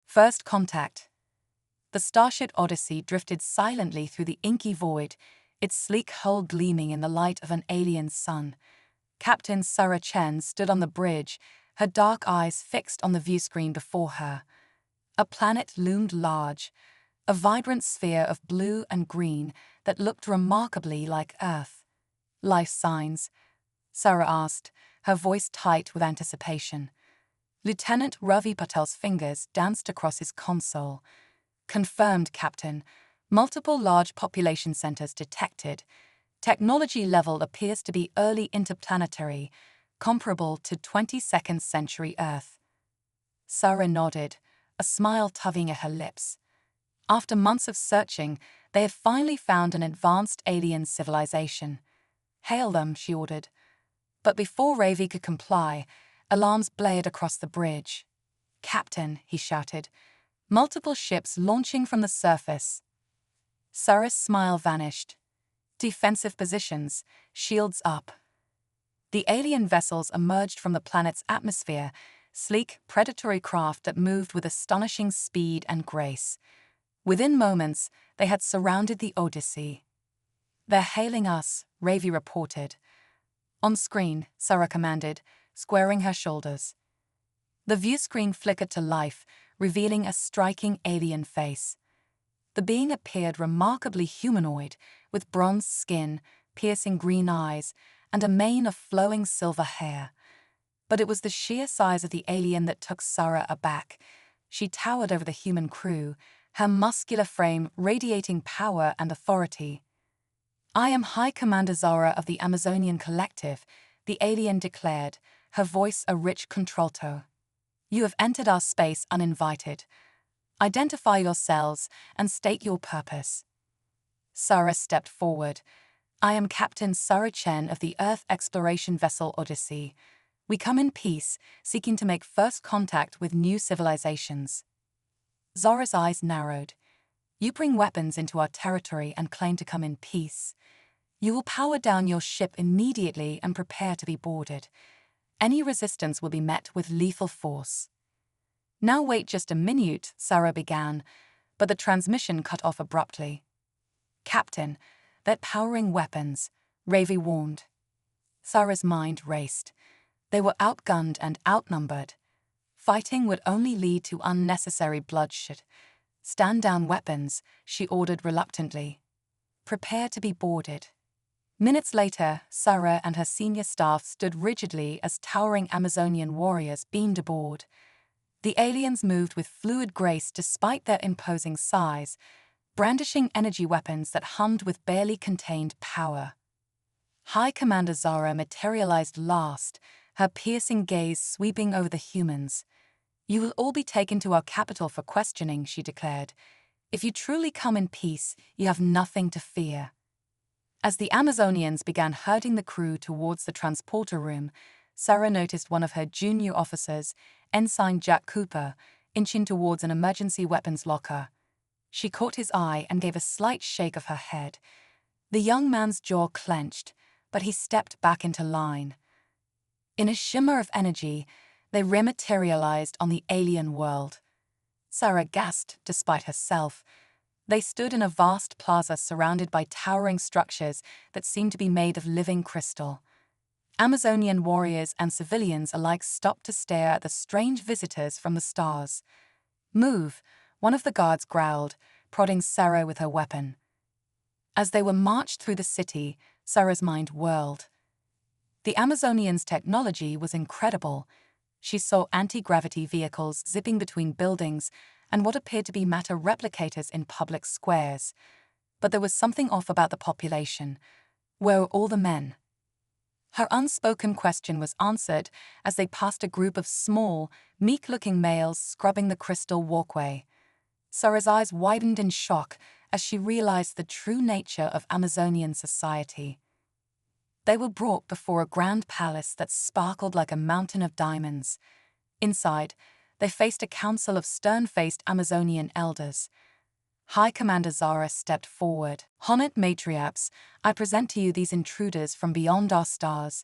First contact. The starship Odyssey drifted silently through the inky void, its sleek hull gleaming in the light of an alien sun. Captain Sarah Chen stood on the bridge, her dark eyes fixed on the viewscreen before her. A planet loomed large, a vibrant sphere of blue and green that looked remarkably like Earth. Life signs? Sarah asked, her voice tight with anticipation. Lieutenant Ravi Patel's fingers danced across his console. Confirmed, Captain. Multiple large population centers detected. Technology level appears to be early interplanetary, comparable to 22nd century Earth. Sarah nodded, a smile tugging at her lips. After months of searching, they had finally found an advanced alien civilization. Hail them, she ordered. But before Ravi could comply, alarms blared across the bridge. Captain, he shouted. Multiple ships launching from the surface. Sarah's smile vanished. Defensive positions, shields up. The alien vessels emerged from the planet's atmosphere, sleek, predatory craft that moved with astonishing speed and grace. Within moments, they had surrounded the Odyssey. They're hailing us, Ravi reported. On screen, Sarah commanded, squaring her shoulders. The viewscreen flickered to life, revealing a striking alien face. The being appeared remarkably humanoid, with bronze skin, piercing green eyes, and a mane of flowing silver hair. But it was the sheer size of the alien that took Sarah aback. She towered over the human crew, her muscular frame radiating power and authority. I am High Commander Zara of the Amazonian Collective, the alien declared, her voice a rich contralto. You have entered our space uninvited. Identify yourselves and state your purpose. Sarah stepped forward. I am Captain Sarah Chen of the Earth exploration vessel Odyssey. We come in peace, seeking to make first contact with new civilizations. Zara's eyes narrowed. You bring weapons into our territory and claim to come in peace. You will power down your ship immediately and prepare to be boarded. Any resistance will be met with lethal force. Now wait just a minute, Sarah began, but the transmission cut off abruptly. Captain, they're powering weapons, Ravi warned. Sarah's mind raced. They were outgunned and outnumbered. Fighting would only lead to unnecessary bloodshed. Stand down weapons, she ordered reluctantly. Prepare to be boarded. Minutes later, Sarah and her senior staff stood rigidly as towering Amazonian warriors beamed aboard. The aliens moved with fluid grace despite their imposing size, brandishing energy weapons that hummed with barely contained power. High Commander Zara materialized last, her piercing gaze sweeping over the humans. You will all be taken to our capital for questioning, she declared. If you truly come in peace, you have nothing to fear. As the Amazonians began herding the crew towards the transporter room, Sarah noticed one of her junior officers, Ensign Jack Cooper, inching towards an emergency weapons locker. She caught his eye and gave a slight shake of her head. The young man's jaw clenched, but he stepped back into line. In a shimmer of energy, they rematerialized on the alien world. Sarah gasped despite herself. They stood in a vast plaza surrounded by towering structures that seemed to be made of living crystal. Amazonian warriors and civilians alike stopped to stare at the strange visitors from the stars. Move, one of the guards growled, prodding Sarah with her weapon. As they were marched through the city, Sarah's mind whirled. The Amazonians' technology was incredible. She saw anti-gravity vehicles zipping between buildings and what appeared to be matter replicators in public squares. But there was something off about the population. Where were all the men? Her unspoken question was answered as they passed a group of small, meek-looking males scrubbing the crystal walkway. Sarah's eyes widened in shock as she realized the true nature of Amazonian society. They were brought before a grand palace that sparkled like a mountain of diamonds. Inside, they faced a council of stern-faced Amazonian elders. High Commander Zara stepped forward. Honored matriarchs, I present to you these intruders from beyond our stars.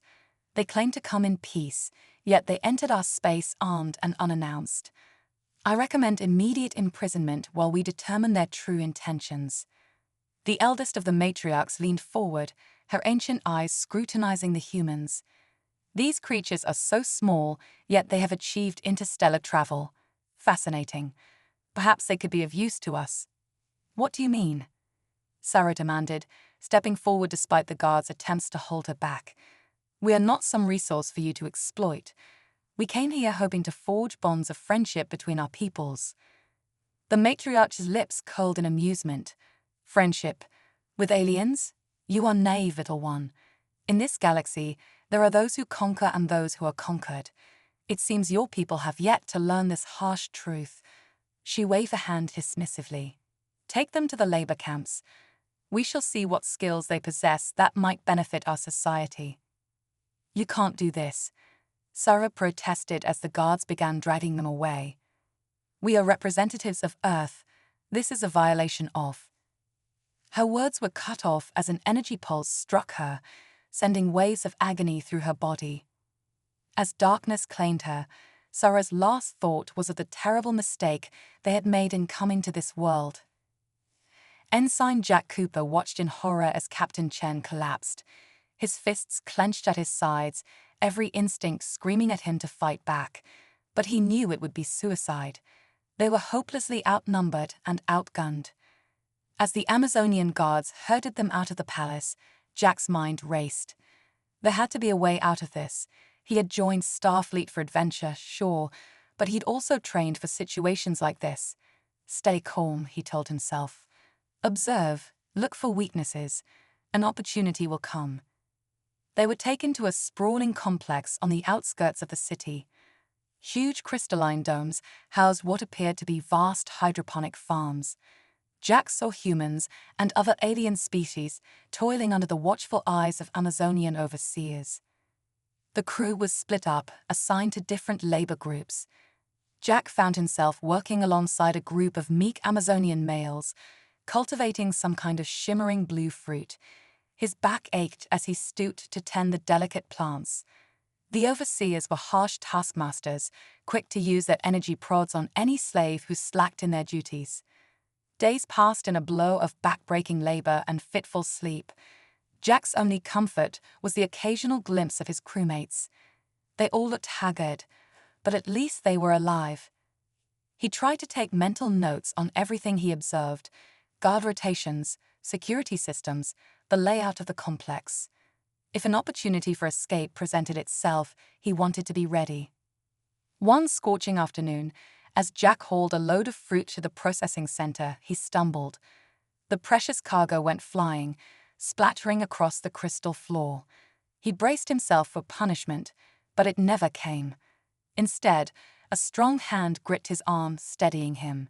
They claim to come in peace, yet they entered our space armed and unannounced. I recommend immediate imprisonment while we determine their true intentions. The eldest of the matriarchs leaned forward, her ancient eyes scrutinizing the humans. These creatures are so small, yet they have achieved interstellar travel. Fascinating. Perhaps they could be of use to us. What do you mean? Sarah demanded, stepping forward despite the guard's attempts to hold her back. We are not some resource for you to exploit. We came here hoping to forge bonds of friendship between our peoples. The matriarch's lips curled in amusement. Friendship? With aliens? You are naive, little one. In this galaxy, there are those who conquer and those who are conquered. It seems your people have yet to learn this harsh truth. She waved a hand dismissively. Take them to the labor camps. We shall see what skills they possess that might benefit our society. You can't do this, Sarah protested as the guards began dragging them away. We are representatives of Earth. This is a violation of. Her words were cut off as an energy pulse struck her, sending waves of agony through her body. As darkness claimed her, Sarah's last thought was of the terrible mistake they had made in coming to this world. Ensign Jack Cooper watched in horror as Captain Chen collapsed, his fists clenched at his sides, every instinct screaming at him to fight back. But he knew it would be suicide. They were hopelessly outnumbered and outgunned. As the Amazonian guards herded them out of the palace, Jack's mind raced. There had to be a way out of this. He had joined Starfleet for adventure, sure, but he'd also trained for situations like this. Stay calm, he told himself. Observe, look for weaknesses. An opportunity will come. They were taken to a sprawling complex on the outskirts of the city. Huge crystalline domes housed what appeared to be vast hydroponic farms. Jack saw humans and other alien species toiling under the watchful eyes of Amazonian overseers. The crew was split up, assigned to different labor groups. Jack found himself working alongside a group of meek Amazonian males, cultivating some kind of shimmering blue fruit. His back ached as he stooped to tend the delicate plants. The overseers were harsh taskmasters, quick to use their energy prods on any slave who slacked in their duties. Days passed in a blow of back-breaking labor and fitful sleep. Jack's only comfort was the occasional glimpse of his crewmates. They all looked haggard, but at least they were alive. He tried to take mental notes on everything he observed: guard rotations, security systems, the layout of the complex. If an opportunity for escape presented itself, he wanted to be ready. One scorching afternoon, as Jack hauled a load of fruit to the processing center, he stumbled. The precious cargo went flying, splattering across the crystal floor. He braced himself for punishment, but it never came. Instead, a strong hand gripped his arm, steadying him.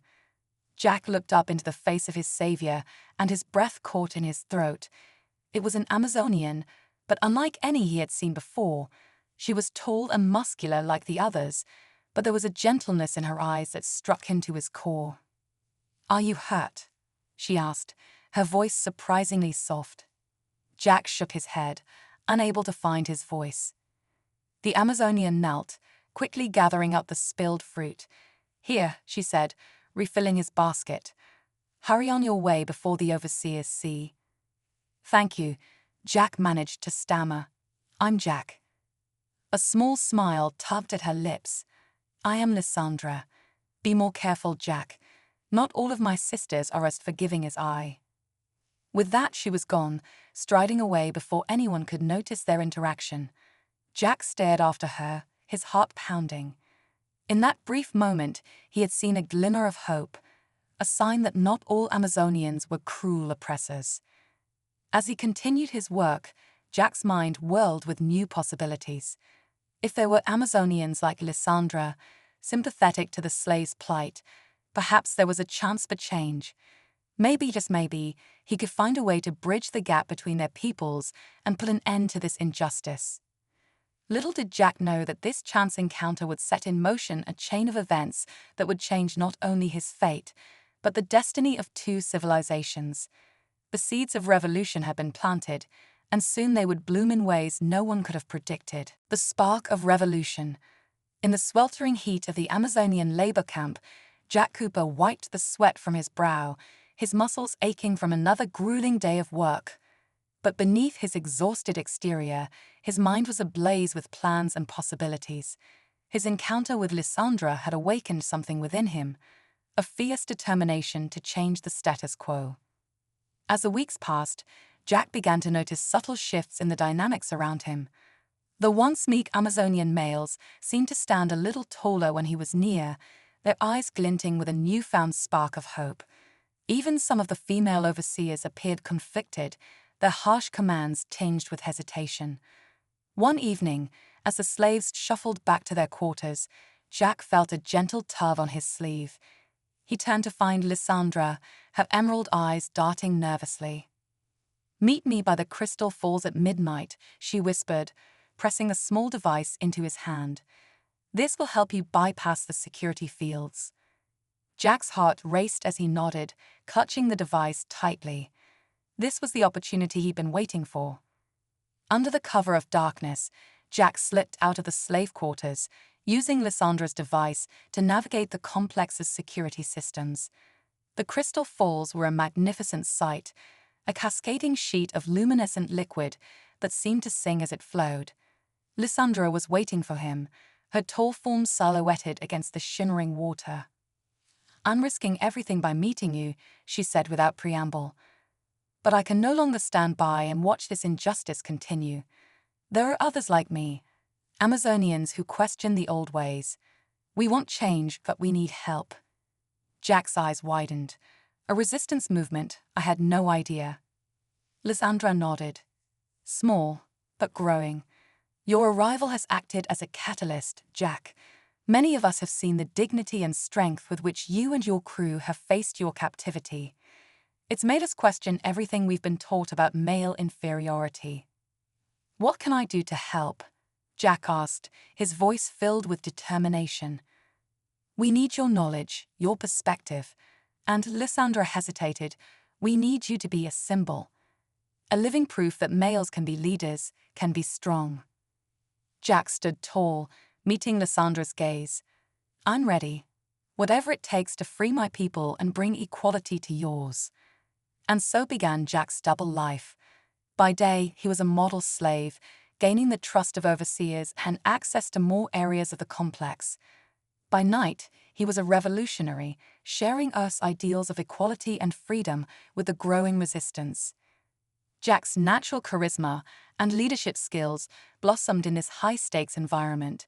Jack looked up into the face of his savior, and his breath caught in his throat. It was an Amazonian, but unlike any he had seen before. She was tall and muscular like the others, but there was a gentleness in her eyes that struck him to his core. "Are you hurt?" she asked, her voice surprisingly soft. Jack shook his head, unable to find his voice. The Amazonian knelt, quickly gathering up the spilled fruit. "Here," she said, refilling his basket. "Hurry on your way before the overseers see." "Thank you," Jack managed to stammer. "I'm Jack." A small smile tugged at her lips. "I am Lysandra. Be more careful, Jack. Not all of my sisters are as forgiving as I." With that, she was gone, striding away before anyone could notice their interaction. Jack stared after her, his heart pounding. In that brief moment, he had seen a glimmer of hope, a sign that not all Amazonians were cruel oppressors. As he continued his work, Jack's mind whirled with new possibilities. If there were Amazonians like Lysandra, sympathetic to the slave's plight, perhaps there was a chance for change. Maybe, just maybe, he could find a way to bridge the gap between their peoples and put an end to this injustice. Little did Jack know that this chance encounter would set in motion a chain of events that would change not only his fate, but the destiny of two civilizations. The seeds of revolution had been planted, and soon they would bloom in ways no one could have predicted. The spark of revolution. In the sweltering heat of the Amazonian labor camp, Jack Cooper wiped the sweat from his brow, his muscles aching from another grueling day of work. But beneath his exhausted exterior, his mind was ablaze with plans and possibilities. His encounter with Lysandra had awakened something within him, a fierce determination to change the status quo. As the weeks passed, Jack began to notice subtle shifts in the dynamics around him. The once meek Amazonian males seemed to stand a little taller when he was near, their eyes glinting with a newfound spark of hope. Even some of the female overseers appeared conflicted, their harsh commands tinged with hesitation. One evening, as the slaves shuffled back to their quarters, Jack felt a gentle tug on his sleeve. He turned to find Lysandra, her emerald eyes darting nervously. "Meet me by the crystal falls at midnight," she whispered, pressing a small device into his hand. "This will help you bypass the security fields." Jack's heart raced as he nodded, clutching the device tightly. This was the opportunity he'd been waiting for. Under the cover of darkness, Jack slipped out of the slave quarters, using Lysandra's device to navigate the complex's security systems. The crystal falls were a magnificent sight, a cascading sheet of luminescent liquid that seemed to sing as it flowed. Lysandra was waiting for him, her tall form silhouetted against the shimmering water. "I'm risking everything by meeting you," she said without preamble. "But I can no longer stand by and watch this injustice continue. There are others like me, Amazonians who question the old ways. We want change, but we need help." Jack's eyes widened. "A resistance movement? I had no idea." Lysandra nodded. "Small, but growing. Your arrival has acted as a catalyst, Jack. Many of us have seen the dignity and strength with which you and your crew have faced your captivity. It's made us question everything we've been taught about male inferiority." "What can I do to help?" Jack asked, his voice filled with determination. "We need your knowledge, your perspective." And Lysandra hesitated. "We need you to be a symbol. A living proof that males can be leaders, can be strong." Jack stood tall, meeting Lysandra's gaze. "I'm ready. Whatever it takes to free my people and bring equality to yours." And so began Jack's double life. By day, he was a model slave, gaining the trust of overseers and access to more areas of the complex. By night, he was a revolutionary, sharing Earth's ideals of equality and freedom with the growing resistance. Jack's natural charisma and leadership skills blossomed in this high-stakes environment.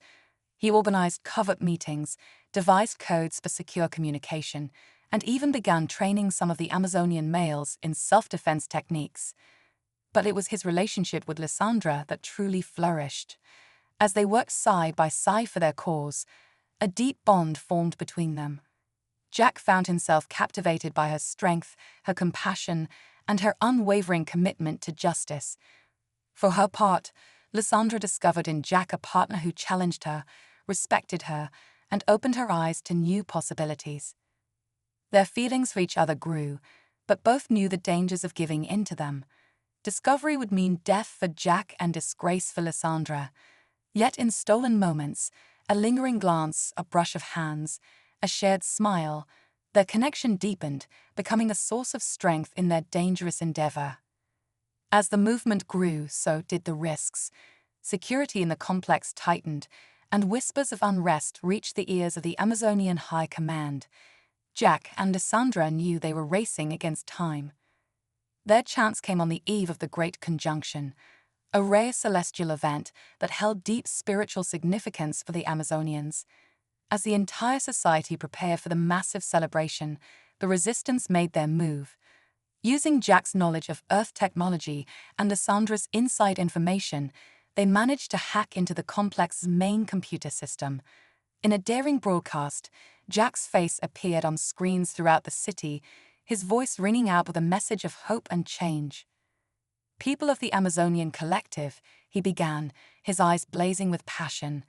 He organized covert meetings, devised codes for secure communication, and even began training some of the Amazonian males in self-defense techniques. But it was his relationship with Lysandra that truly flourished. As they worked side by side for their cause, a deep bond formed between them. Jack found himself captivated by her strength, her compassion, and her unwavering commitment to justice. For her part, Lysandra discovered in Jack a partner who challenged her, respected her, and opened her eyes to new possibilities. Their feelings for each other grew, but both knew the dangers of giving in to them. Discovery would mean death for Jack and disgrace for Lysandra. Yet in stolen moments, a lingering glance, a brush of hands, a shared smile, their connection deepened, becoming a source of strength in their dangerous endeavor. As the movement grew, so did the risks. Security in the complex tightened, and whispers of unrest reached the ears of the Amazonian High Command. Jack and Lysandra knew they were racing against time. Their chance came on the eve of the Great Conjunction, a rare celestial event that held deep spiritual significance for the Amazonians. As the entire society prepared for the massive celebration, the resistance made their move. Using Jack's knowledge of Earth technology and Lysandra's inside information, they managed to hack into the complex's main computer system. In a daring broadcast, Jack's face appeared on screens throughout the city, his voice ringing out with a message of hope and change. "People of the Amazonian Collective," he began, his eyes blazing with passion.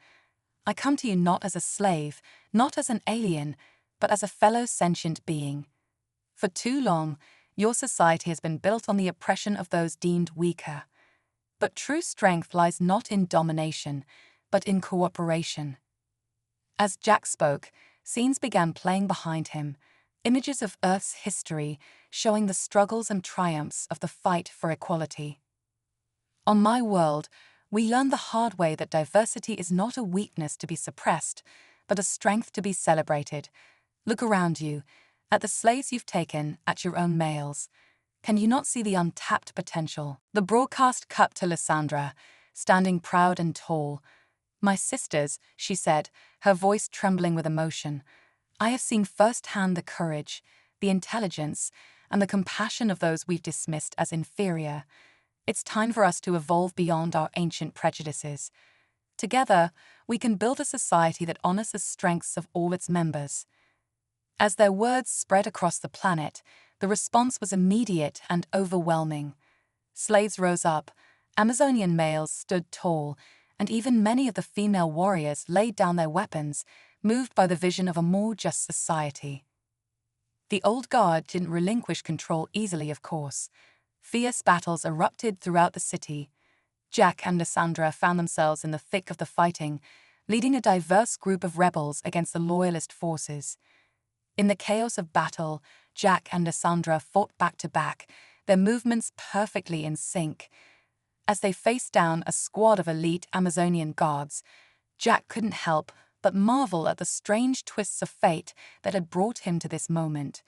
"I come to you not as a slave, not as an alien, but as a fellow sentient being. For too long, your society has been built on the oppression of those deemed weaker. But true strength lies not in domination, but in cooperation." As Jack spoke, Scenes began playing behind him, images of Earth's history showing the struggles and triumphs of the fight for equality. On my world, we learn the hard way that diversity is not a weakness to be suppressed, but a strength to be celebrated. Look around you, at the slaves you've taken, at your own males. Can you not see the untapped potential? The broadcast cut to Lysandra, standing proud and tall. My sisters, she said, her voice trembling with emotion. I have seen firsthand the courage, the intelligence, and the compassion of those we've dismissed as inferior. It's time for us to evolve beyond our ancient prejudices. Together, we can build a society that honors the strengths of all its members. As their words spread across the planet, the response was immediate and overwhelming. Slaves rose up, Amazonian males stood tall, and even many of the female warriors laid down their weapons, moved by the vision of a more just society. The old guard didn't relinquish control easily, of course. Fierce battles erupted throughout the city. Jack and Lysandra found themselves in the thick of the fighting, leading a diverse group of rebels against the loyalist forces. In the chaos of battle, Jack and Lysandra fought back to back, their movements perfectly in sync. As they faced down a squad of elite Amazonian guards, Jack couldn't help but marvel at the strange twists of fate that had brought him to this moment.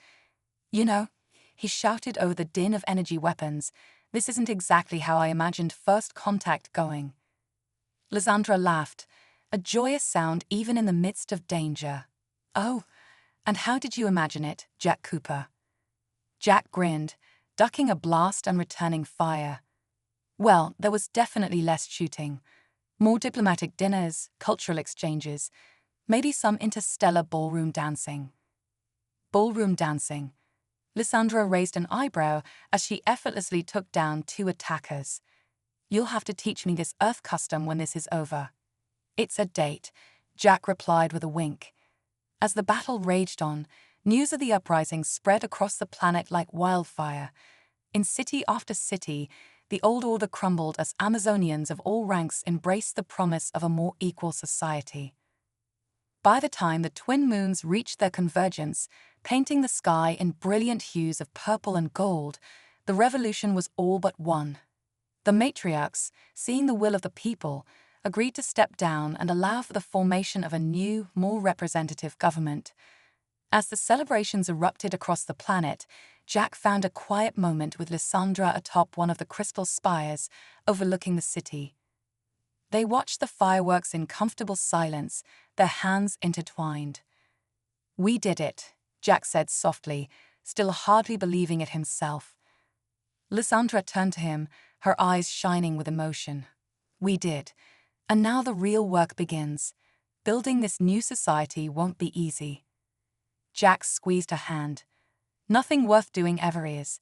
You know, he shouted over the din of energy weapons, this isn't exactly how I imagined first contact going. Lysandra laughed, a joyous sound even in the midst of danger. Oh, and how did you imagine it, Jack Cooper? Jack grinned, ducking a blast and returning fire. Well, there was definitely less shooting. More diplomatic dinners, cultural exchanges, maybe some interstellar ballroom dancing. Ballroom dancing. Lysandra raised an eyebrow as she effortlessly took down two attackers. You'll have to teach me this Earth custom when this is over. It's a date, Jack replied with a wink. As the battle raged on, news of the uprising spread across the planet like wildfire. In city after city, the old order crumbled as Amazonians of all ranks embraced the promise of a more equal society. By the time the twin moons reached their convergence, painting the sky in brilliant hues of purple and gold, the revolution was all but won. The matriarchs, seeing the will of the people, agreed to step down and allow for the formation of a new, more representative government. As the celebrations erupted across the planet, Jack found a quiet moment with Lysandra atop one of the crystal spires overlooking the city. They watched the fireworks in comfortable silence, their hands intertwined. We did it, Jack said softly, still hardly believing it himself. Lysandra turned to him, her eyes shining with emotion. We did. And now the real work begins. Building this new society won't be easy. Jack squeezed her hand. Nothing worth doing ever is.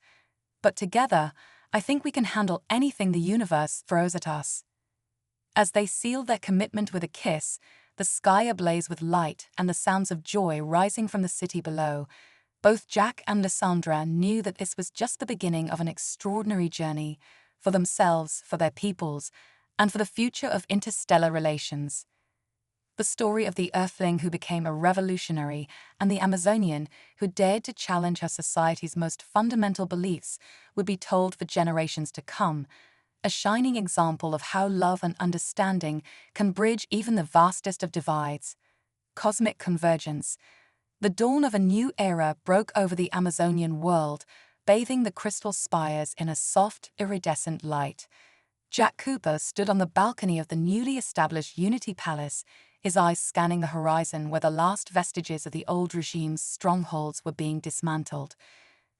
But together, I think we can handle anything the universe throws at us. As they sealed their commitment with a kiss, the sky ablaze with light and the sounds of joy rising from the city below, both Jack and Lysandra knew that this was just the beginning of an extraordinary journey, for themselves, for their peoples, and for the future of interstellar relations. The story of the Earthling who became a revolutionary and the Amazonian who dared to challenge her society's most fundamental beliefs would be told for generations to come, a shining example of how love and understanding can bridge even the vastest of divides. Cosmic convergence. The dawn of a new era broke over the Amazonian world, bathing the crystal spires in a soft, iridescent light. Jack Cooper stood on the balcony of the newly established Unity Palace, his eyes scanning the horizon where the last vestiges of the old regime's strongholds were being dismantled.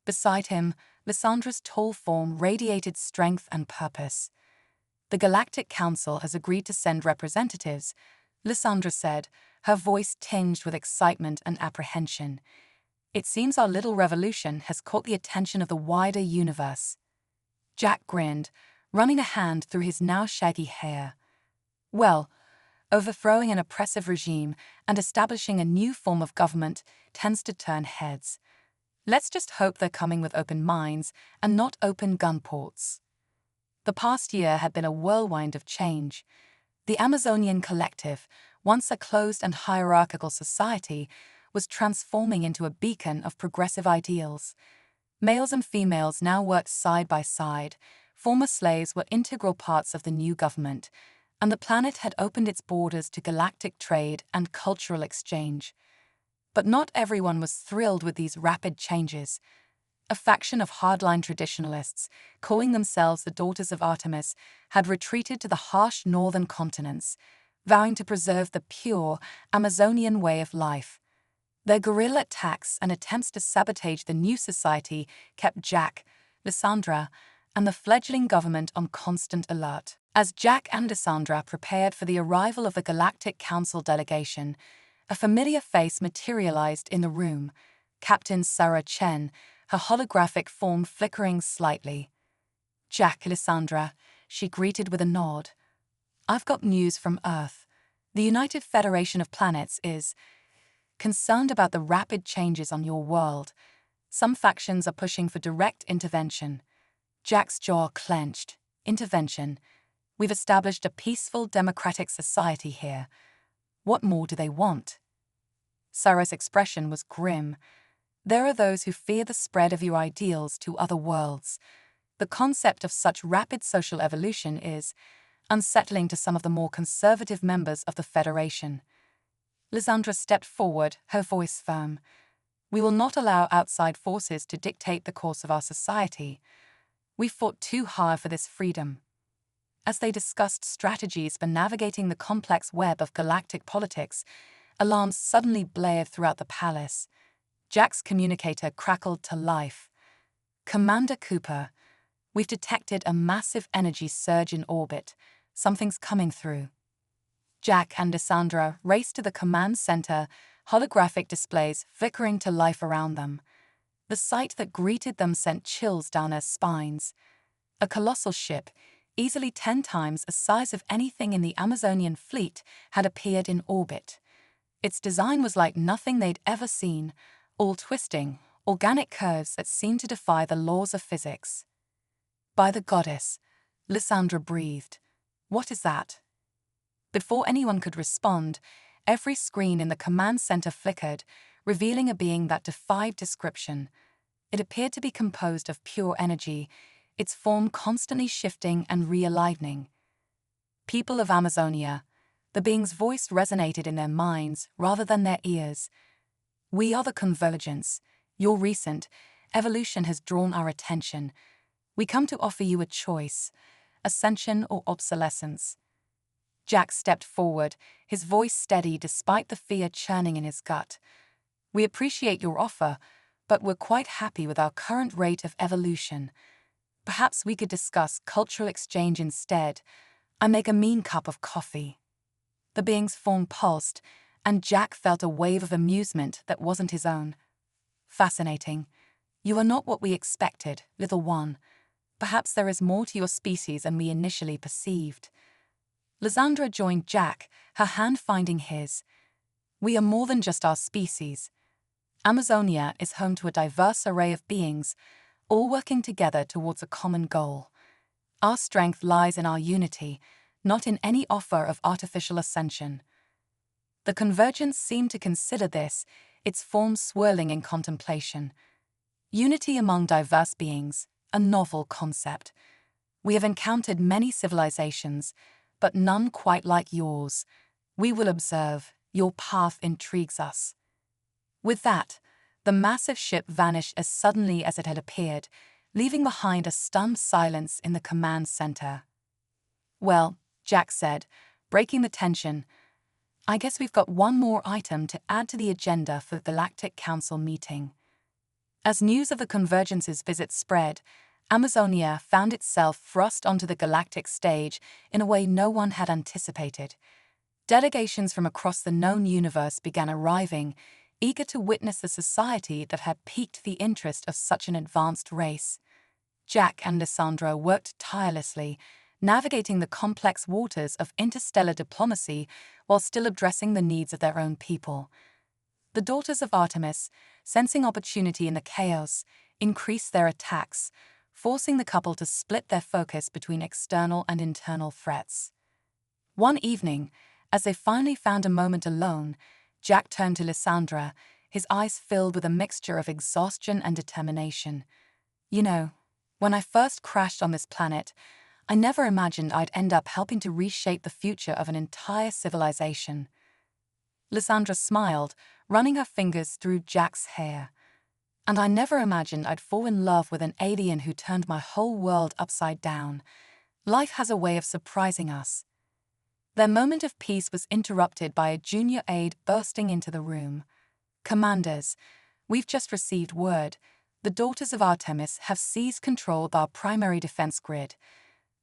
Beside him, Lysandra's tall form radiated strength and purpose. The Galactic Council has agreed to send representatives, Lysandra said, her voice tinged with excitement and apprehension. It seems our little revolution has caught the attention of the wider universe. Jack grinned, running a hand through his now shaggy hair. Well, overthrowing an oppressive regime and establishing a new form of government tends to turn heads. Let's just hope they're coming with open minds and not open gun ports. The past year had been a whirlwind of change. The Amazonian Collective, once a closed and hierarchical society, was transforming into a beacon of progressive ideals. Males and females now worked side by side, former slaves were integral parts of the new government, and the planet had opened its borders to galactic trade and cultural exchange. But not everyone was thrilled with these rapid changes. A faction of hardline traditionalists, calling themselves the Daughters of Artemis, had retreated to the harsh northern continents, vowing to preserve the pure Amazonian way of life. Their guerrilla attacks and attempts to sabotage the new society kept Jack, Lysandra, and the fledgling government on constant alert. As Jack and Lysandra prepared for the arrival of the Galactic Council delegation, a familiar face materialized in the room, Captain Sarah Chen, her holographic form flickering slightly. "Jack, Lysandra," she greeted with a nod. "I've got news from Earth. The United Federation of Planets is concerned about the rapid changes on your world. Some factions are pushing for direct intervention." Jack's jaw clenched. "Intervention? We've established a peaceful, democratic society here. What more do they want?" Sarah's expression was grim. "There are those who fear the spread of your ideals to other worlds. The concept of such rapid social evolution is unsettling to some of the more conservative members of the Federation." Lysandra stepped forward, her voice firm. "We will not allow outside forces to dictate the course of our society. We fought too hard for this freedom." As they discussed strategies for navigating the complex web of galactic politics, alarms suddenly blared throughout the palace. Jack's communicator crackled to life. "Commander Cooper, we've detected a massive energy surge in orbit. Something's coming through." Jack and Lysandra raced to the command center, holographic displays flickering to life around them. The sight that greeted them sent chills down their spines. A colossal ship, easily 10 times the size of anything in the Amazonian fleet, had appeared in orbit. Its design was like nothing they'd ever seen, all twisting, organic curves that seemed to defy the laws of physics. "By the goddess," Lysandra breathed. "What is that?" Before anyone could respond, every screen in the command center flickered, revealing a being that defied description. It appeared to be composed of pure energy, its form constantly shifting and realigning. "People of Amazonia," the being's voice resonated in their minds rather than their ears. "We are the Convergence. Your recent evolution has drawn our attention. We come to offer you a choice: ascension or obsolescence." Jack stepped forward, his voice steady despite the fear churning in his gut. "We appreciate your offer, but we're quite happy with our current rate of evolution. Perhaps we could discuss cultural exchange instead. I make a mean cup of coffee." The being's form pulsed, and Jack felt a wave of amusement that wasn't his own. "Fascinating. You are not what we expected, little one. Perhaps there is more to your species than we initially perceived." Lysandra joined Jack, her hand finding his. "We are more than just our species. Amazonia is home to a diverse array of beings, all working together towards a common goal. Our strength lies in our unity, not in any offer of artificial ascension." The Convergence seemed to consider this, its form swirling in contemplation. "Unity among diverse beings, a novel concept. We have encountered many civilizations, but none quite like yours. We will observe. Your path intrigues us." With that, the massive ship vanished as suddenly as it had appeared, leaving behind a stunned silence in the command center. "Well," Jack said, breaking the tension, "I guess we've got one more item to add to the agenda for the Galactic Council meeting." As news of the Convergence's visit spread, Amazonia found itself thrust onto the galactic stage in a way no one had anticipated. Delegations from across the known universe began arriving, eager to witness the society that had piqued the interest of such an advanced race. Jack and Lysandra worked tirelessly, navigating the complex waters of interstellar diplomacy while still addressing the needs of their own people. The Daughters of Artemis, sensing opportunity in the chaos, increased their attacks, forcing the couple to split their focus between external and internal threats. One evening, as they finally found a moment alone, Jack turned to Lysandra, his eyes filled with a mixture of exhaustion and determination. You know, when I first crashed on this planet, I never imagined I'd end up helping to reshape the future of an entire civilization. Lysandra smiled, running her fingers through Jack's hair. And I never imagined I'd fall in love with an alien who turned my whole world upside down. Life has a way of surprising us. Their moment of peace was interrupted by a junior aide bursting into the room. "Commanders, we've just received word. The daughters of Artemis have seized control of our primary defense grid.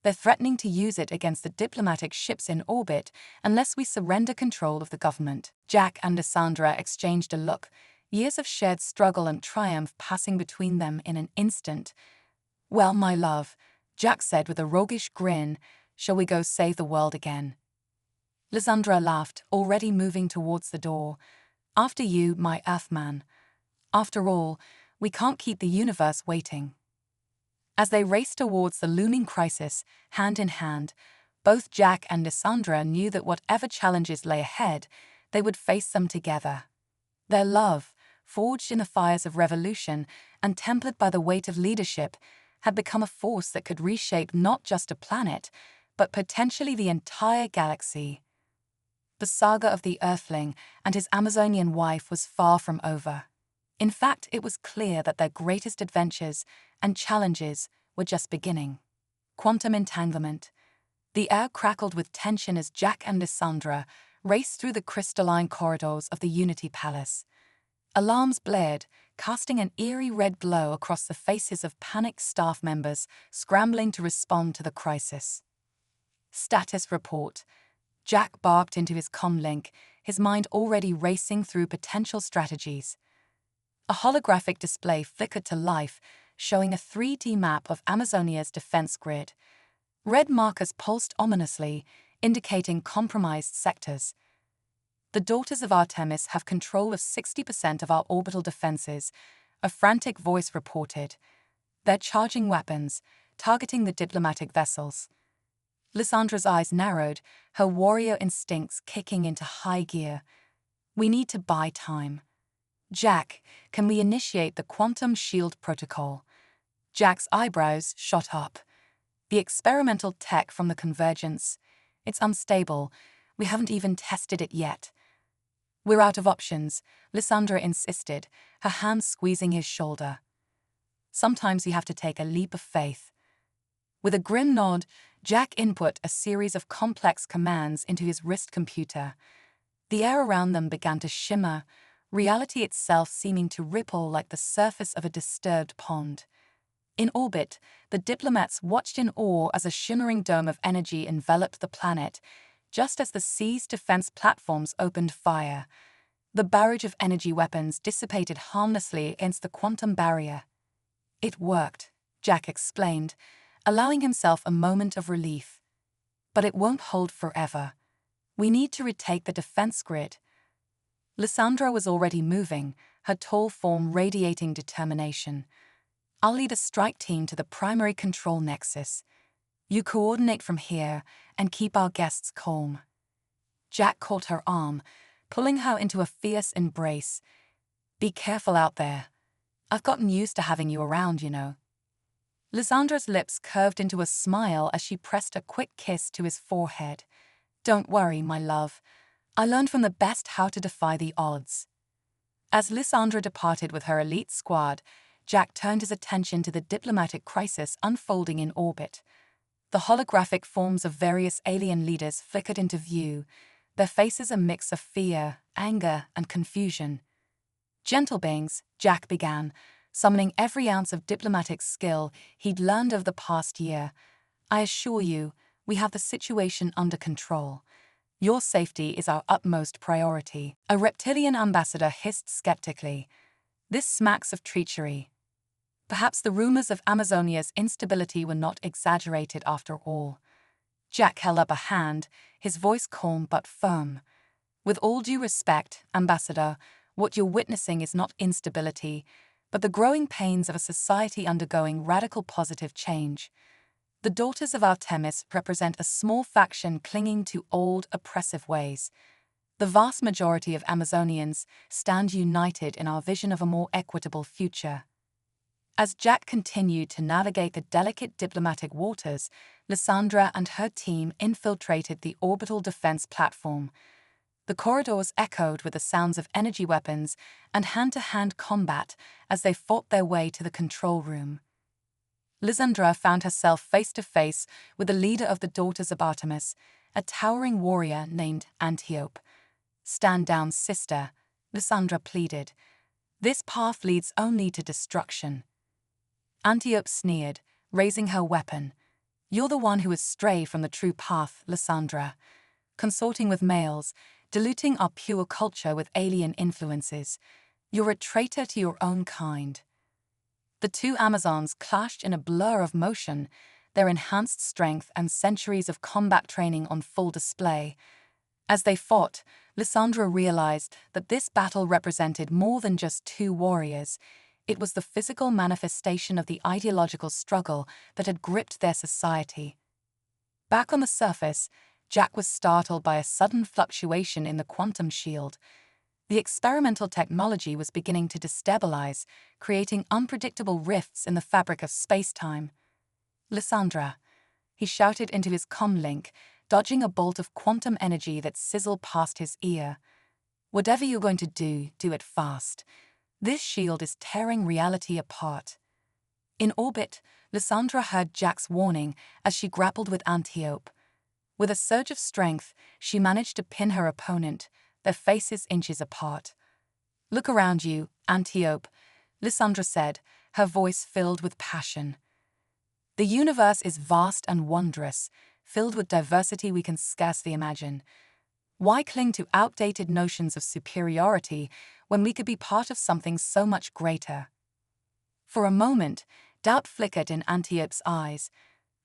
They're threatening to use it against the diplomatic ships in orbit unless we surrender control of the government." Jack and Lysandra exchanged a look, years of shared struggle and triumph passing between them in an instant. "Well, my love," Jack said with a roguish grin, "shall we go save the world again?" Lysandra laughed, already moving towards the door. "After you, my Earthman. After all, we can't keep the universe waiting." As they raced towards the looming crisis, hand in hand, both Jack and Lysandra knew that whatever challenges lay ahead, they would face them together. Their love, forged in the fires of revolution and tempered by the weight of leadership, had become a force that could reshape not just a planet, but potentially the entire galaxy. The saga of the Earthling and his Amazonian wife was far from over. In fact, it was clear that their greatest adventures and challenges were just beginning. Quantum entanglement. The air crackled with tension as Jack and Lysandra raced through the crystalline corridors of the Unity Palace. Alarms blared, casting an eerie red glow across the faces of panicked staff members scrambling to respond to the crisis. "Status report." Jack barked into his comlink, his mind already racing through potential strategies. A holographic display flickered to life, showing a 3D map of Amazonia's defense grid. Red markers pulsed ominously, indicating compromised sectors. "The daughters of Artemis have control of 60% of our orbital defenses," a frantic voice reported. "They're charging weapons, targeting the diplomatic vessels." Lysandra's eyes narrowed, her warrior instincts kicking into high gear. "We need to buy time." "Jack, can we initiate the quantum shield protocol?" Jack's eyebrows shot up. "The experimental tech from the Convergence. It's unstable. We haven't even tested it yet." "We're out of options," Lysandra insisted, her hand squeezing his shoulder. "Sometimes you have to take a leap of faith." With a grim nod, Jack input a series of complex commands into his wrist computer. The air around them began to shimmer, reality itself seeming to ripple like the surface of a disturbed pond. In orbit, the diplomats watched in awe as a shimmering dome of energy enveloped the planet, just as the sea's defense platforms opened fire. The barrage of energy weapons dissipated harmlessly against the quantum barrier. "It worked," Jack explained, allowing himself a moment of relief. "But it won't hold forever. We need to retake the defense grid." Lysandra was already moving, her tall form radiating determination. "I'll lead a strike team to the primary control nexus. You coordinate from here and keep our guests calm." Jack caught her arm, pulling her into a fierce embrace. "Be careful out there. I've gotten used to having you around, you know." Lysandra's lips curved into a smile as she pressed a quick kiss to his forehead. "Don't worry, my love. I learned from the best how to defy the odds." As Lysandra departed with her elite squad, Jack turned his attention to the diplomatic crisis unfolding in orbit. The holographic forms of various alien leaders flickered into view, their faces a mix of fear, anger, and confusion. "Gentle beings," Jack began, summoning every ounce of diplomatic skill he'd learned over the past year. "I assure you, we have the situation under control. Your safety is our utmost priority." A reptilian ambassador hissed skeptically. "This smacks of treachery." Perhaps the rumors of Amazonia's instability were not exaggerated after all. Jack held up a hand, his voice calm but firm. "With all due respect, Ambassador, what you're witnessing is not instability, but the growing pains of a society undergoing radical positive change. The daughters of Artemis represent a small faction clinging to old, oppressive ways. The vast majority of Amazonians stand united in our vision of a more equitable future. As Jack continued to navigate the delicate diplomatic waters, Lysandra and her team infiltrated the orbital defense platform. The corridors echoed with the sounds of energy weapons and hand-to-hand combat as they fought their way to the control room. Lysandra found herself face-to-face with the leader of the Daughters of Artemis, a towering warrior named Antiope. "Stand down, sister," Lysandra pleaded. "This path leads only to destruction." Antiope sneered, raising her weapon. "You're the one who has strayed from the true path, Lysandra. Consorting with males, diluting our pure culture with alien influences. You're a traitor to your own kind." The two Amazons clashed in a blur of motion, their enhanced strength and centuries of combat training on full display. As they fought, Lysandra realized that this battle represented more than just two warriors. It was the physical manifestation of the ideological struggle that had gripped their society. Back on the surface, Jack was startled by a sudden fluctuation in the quantum shield. The experimental technology was beginning to destabilize, creating unpredictable rifts in the fabric of space-time. "Lysandra," he shouted into his comlink, dodging a bolt of quantum energy that sizzled past his ear. "Whatever you're going to do, do it fast. This shield is tearing reality apart." In orbit, Lysandra heard Jack's warning as she grappled with Antiope. With a surge of strength, she managed to pin her opponent, their faces inches apart. "Look around you, Antiope," Lysandra said, her voice filled with passion. "The universe is vast and wondrous, filled with diversity we can scarcely imagine. Why cling to outdated notions of superiority when we could be part of something so much greater?" For a moment, doubt flickered in Antiope's eyes.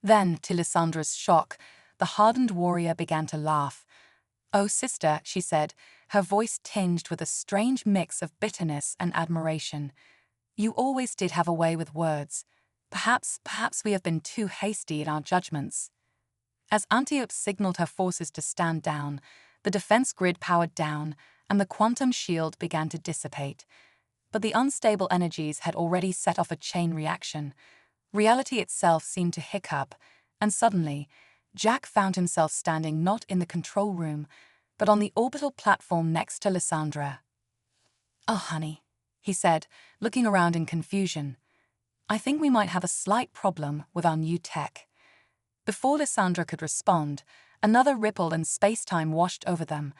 Then, to Lysandra's shock, the hardened warrior began to laugh. "Oh, sister," she said, her voice tinged with a strange mix of bitterness and admiration. "You always did have a way with words. Perhaps we have been too hasty in our judgments." As Antiope signaled her forces to stand down, the defense grid powered down, and the quantum shield began to dissipate. But the unstable energies had already set off a chain reaction. Reality itself seemed to hiccup, and suddenly, Jack found himself standing not in the control room, but on the orbital platform next to Lysandra. "Oh, honey," he said, looking around in confusion. "I think we might have a slight problem with our new tech." Before Lysandra could respond, another ripple in space-time washed over them.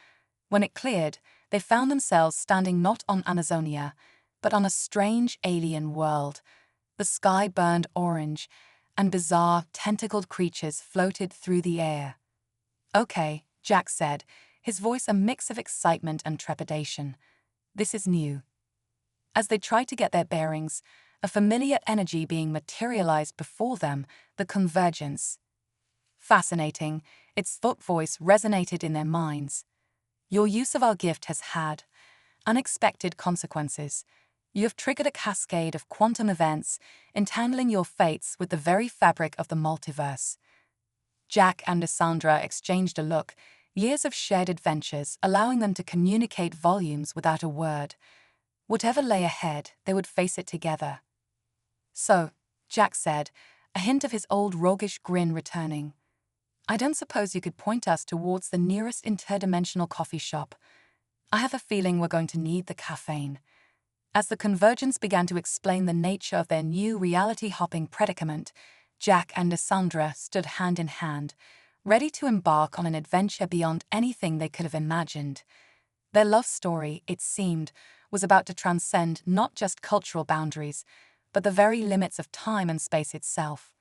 When it cleared, they found themselves standing not on Amazonia, but on a strange alien world. The sky burned orange, and bizarre, tentacled creatures floated through the air. "Okay," Jack said, his voice a mix of excitement and trepidation. "This is new." As they tried to get their bearings, a familiar energy being materialized before them, the convergence. "Fascinating," its thought voice resonated in their minds. "Your use of our gift has had unexpected consequences. You have triggered a cascade of quantum events, entangling your fates with the very fabric of the multiverse." Jack and Lysandra exchanged a look, years of shared adventures allowing them to communicate volumes without a word. Whatever lay ahead, they would face it together. "So," Jack said, a hint of his old roguish grin returning, "I don't suppose you could point us towards the nearest interdimensional coffee shop. I have a feeling we're going to need the caffeine." As the convergence began to explain the nature of their new reality-hopping predicament, Jack and Lysandra stood hand in hand, ready to embark on an adventure beyond anything they could have imagined. Their love story, it seemed, was about to transcend not just cultural boundaries, but the very limits of time and space itself.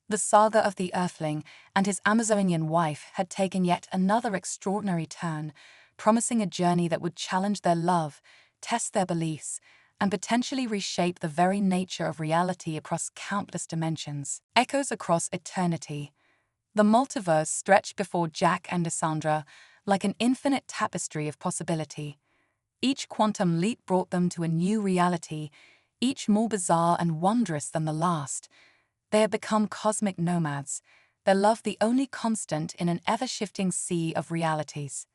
The saga of the Earthling and his Amazonian wife had taken yet another extraordinary turn, promising a journey that would challenge their love, test their beliefs, and potentially reshape the very nature of reality across countless dimensions. Echoes across eternity. The multiverse stretched before Jack and Lysandra like an infinite tapestry of possibility. Each quantum leap brought them to a new reality, each more bizarre and wondrous than the last. They had become cosmic nomads, their love the only constant in an ever-shifting sea of realities.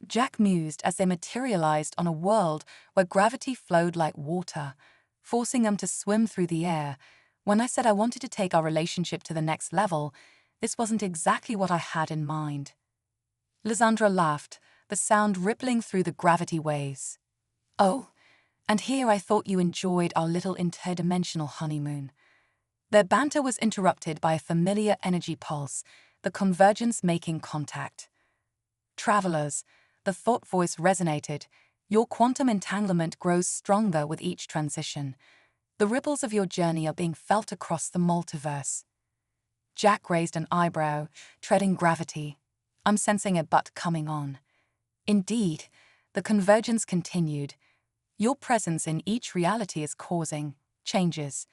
Jack mused as they materialized on a world where gravity flowed like water, forcing them to swim through the air. When I said I wanted to take our relationship to the next level, this wasn't exactly what I had in mind. Lysandra laughed, the sound rippling through the gravity waves. Oh, and here I thought you enjoyed our little interdimensional honeymoon. Their banter was interrupted by a familiar energy pulse, the convergence making contact. Travelers, the thought voice resonated. Your quantum entanglement grows stronger with each transition. The ripples of your journey are being felt across the multiverse. Jack raised an eyebrow, treading gravity. I'm sensing a but coming on. Indeed, the convergence continued. Your presence in each reality is causing changes.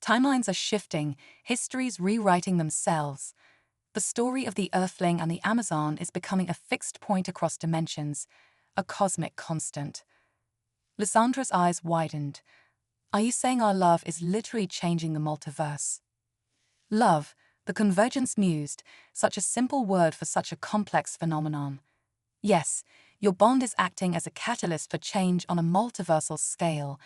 Timelines are shifting, histories rewriting themselves. The story of the Earthling and the Amazon is becoming a fixed point across dimensions, a cosmic constant. Lysandra's eyes widened. Are you saying our love is literally changing the multiverse? Love, the convergence mused, such a simple word for such a complex phenomenon. Yes, your bond is acting as a catalyst for change on a multiversal scale.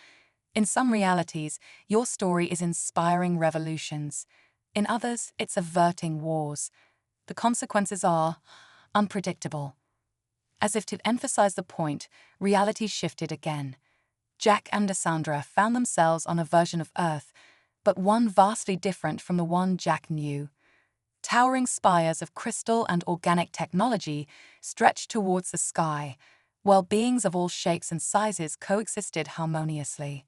In some realities, your story is inspiring revolutions. In others, it's averting wars. The consequences are unpredictable. As if to emphasize the point, reality shifted again. Jack and Lysandra found themselves on a version of Earth, but one vastly different from the one Jack knew. Towering spires of crystal and organic technology stretched towards the sky, while beings of all shapes and sizes coexisted harmoniously.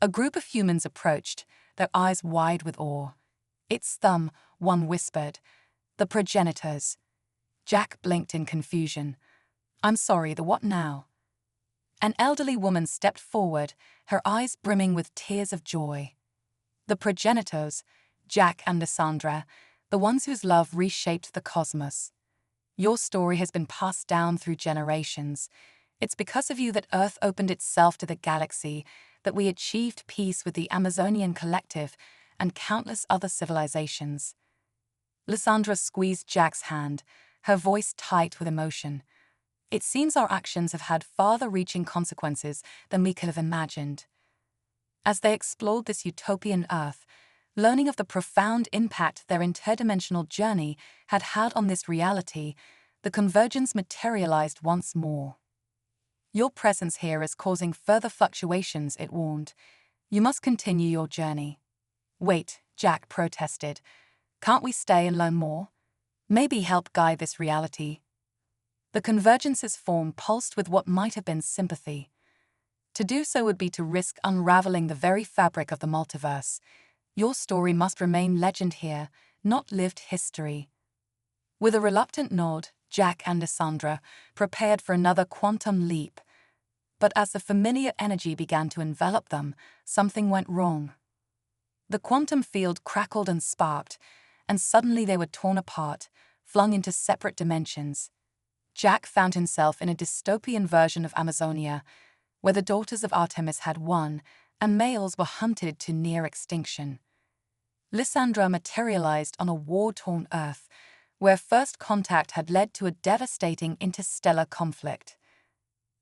A group of humans approached, their eyes wide with awe. It's them, one whispered. The progenitors. Jack blinked in confusion. I'm sorry, the what now? An elderly woman stepped forward, her eyes brimming with tears of joy. The progenitors, Jack and Lysandra, the ones whose love reshaped the cosmos. Your story has been passed down through generations. It's because of you that Earth opened itself to the galaxy, that we achieved peace with the Amazonian collective and countless other civilizations. Lysandra squeezed Jack's hand, her voice tight with emotion. It seems our actions have had farther-reaching consequences than we could have imagined. As they explored this utopian Earth, learning of the profound impact their interdimensional journey had had on this reality, the convergence materialized once more. Your presence here is causing further fluctuations, it warned. You must continue your journey. Wait, Jack protested. Can't we stay and learn more? Maybe help guide this reality. The convergence's form pulsed with what might have been sympathy. To do so would be to risk unraveling the very fabric of the multiverse. Your story must remain legend here, not lived history. With a reluctant nod, Jack and Lysandra prepared for another quantum leap. But as the familiar energy began to envelop them, something went wrong. The quantum field crackled and sparked, and suddenly they were torn apart, flung into separate dimensions. Jack found himself in a dystopian version of Amazonia, where the daughters of Artemis had won, and males were hunted to near extinction. Lysandra materialized on a war-torn Earth, where first contact had led to a devastating interstellar conflict.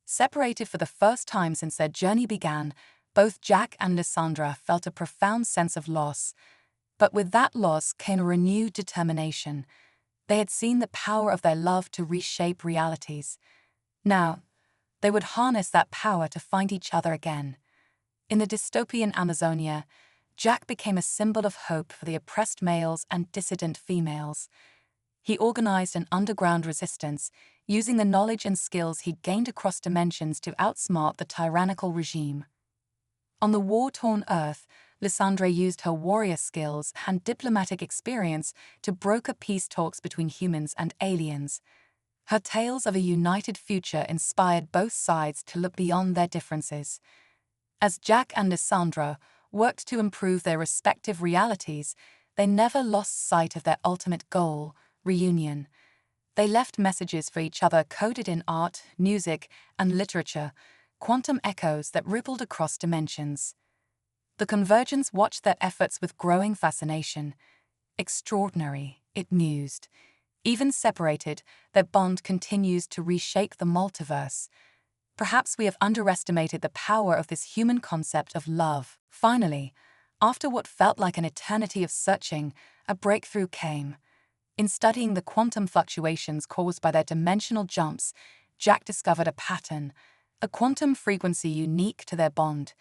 Separated for the first time since their journey began, both Jack and Lysandra felt a profound sense of loss. But with that loss came a renewed determination. They had seen the power of their love to reshape realities. Now, they would harness that power to find each other again. In the dystopian Amazonia, Jack became a symbol of hope for the oppressed males and dissident females. He organized an underground resistance, using the knowledge and skills he'd gained across dimensions to outsmart the tyrannical regime. On the war-torn Earth, Lysandra used her warrior skills and diplomatic experience to broker peace talks between humans and aliens. Her tales of a united future inspired both sides to look beyond their differences. As Jack and Lysandra worked to improve their respective realities, they never lost sight of their ultimate goal, reunion. They left messages for each other coded in art, music, and literature, quantum echoes that rippled across dimensions. The convergence watched their efforts with growing fascination. Extraordinary, it mused. Even separated, their bond continues to reshape the multiverse. Perhaps we have underestimated the power of this human concept of love. Finally, after what felt like an eternity of searching, a breakthrough came. In studying the quantum fluctuations caused by their dimensional jumps, Jack discovered a pattern, a quantum frequency unique to their bond.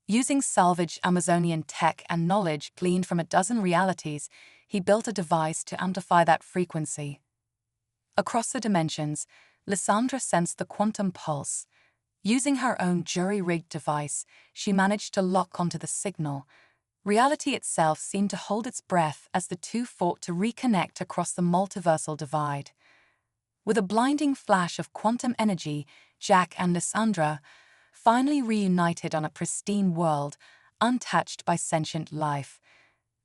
Using salvaged Amazonian tech and knowledge gleaned from a dozen realities, he built a device to amplify that frequency. Across the dimensions, Lysandra sensed the quantum pulse. Using her own jury-rigged device, she managed to lock onto the signal. Reality itself seemed to hold its breath as the two fought to reconnect across the multiversal divide. With a blinding flash of quantum energy, Jack and Lysandra finally reunited on a pristine world, untouched by sentient life.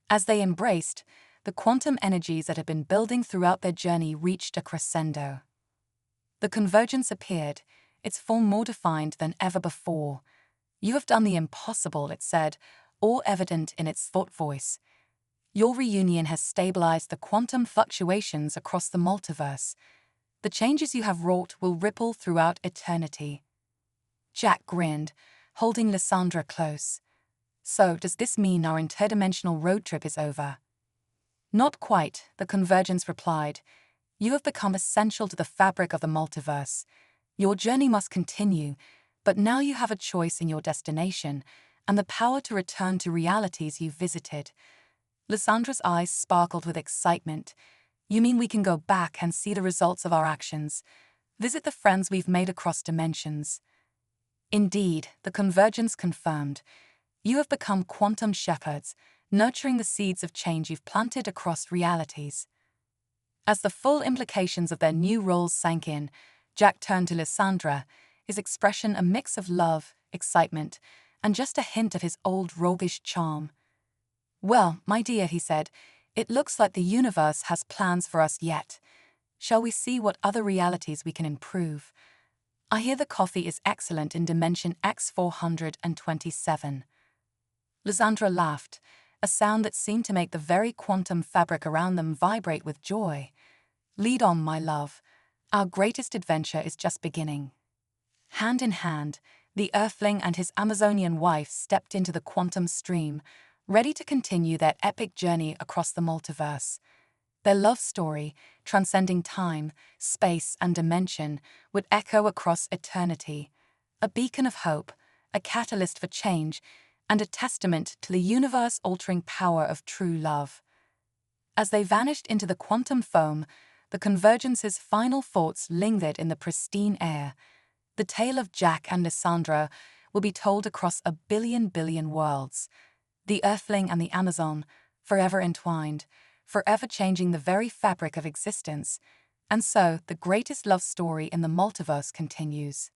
As they embraced, the quantum energies that had been building throughout their journey reached a crescendo. The convergence appeared, its form more defined than ever before. "You have done the impossible," it said, all evident in its thought voice. "Your reunion has stabilized the quantum fluctuations across the multiverse. The changes you have wrought will ripple throughout eternity." Jack grinned, holding Lysandra close. "So, does this mean our interdimensional road trip is over?" "Not quite," the convergence replied. "You have become essential to the fabric of the multiverse. Your journey must continue, but now you have a choice in your destination and the power to return to realities you've visited." Lysandra's eyes sparkled with excitement. "You mean we can go back and see the results of our actions, visit the friends we've made across dimensions?" "Indeed," the convergence confirmed. "You have become quantum shepherds, nurturing the seeds of change you've planted across realities." As the full implications of their new roles sank in, Jack turned to Lysandra, his expression a mix of love, excitement, and just a hint of his old roguish charm. "Well, my dear," he said, "it looks like the universe has plans for us yet. Shall we see what other realities we can improve? I hear the coffee is excellent in dimension X427. Lysandra laughed, a sound that seemed to make the very quantum fabric around them vibrate with joy. "Lead on, my love. Our greatest adventure is just beginning." Hand in hand, the Earthling and his Amazonian wife stepped into the quantum stream, ready to continue their epic journey across the multiverse. Their love story, transcending time, space, and dimension, would echo across eternity, a beacon of hope, a catalyst for change, and a testament to the universe-altering power of true love. As they vanished into the quantum foam, the convergence's final thoughts lingered in the pristine air. The tale of Jack and Lysandra will be told across a billion worlds. The Earthling and the Amazon, forever entwined, forever changing the very fabric of existence. And so, the greatest love story in the multiverse continues.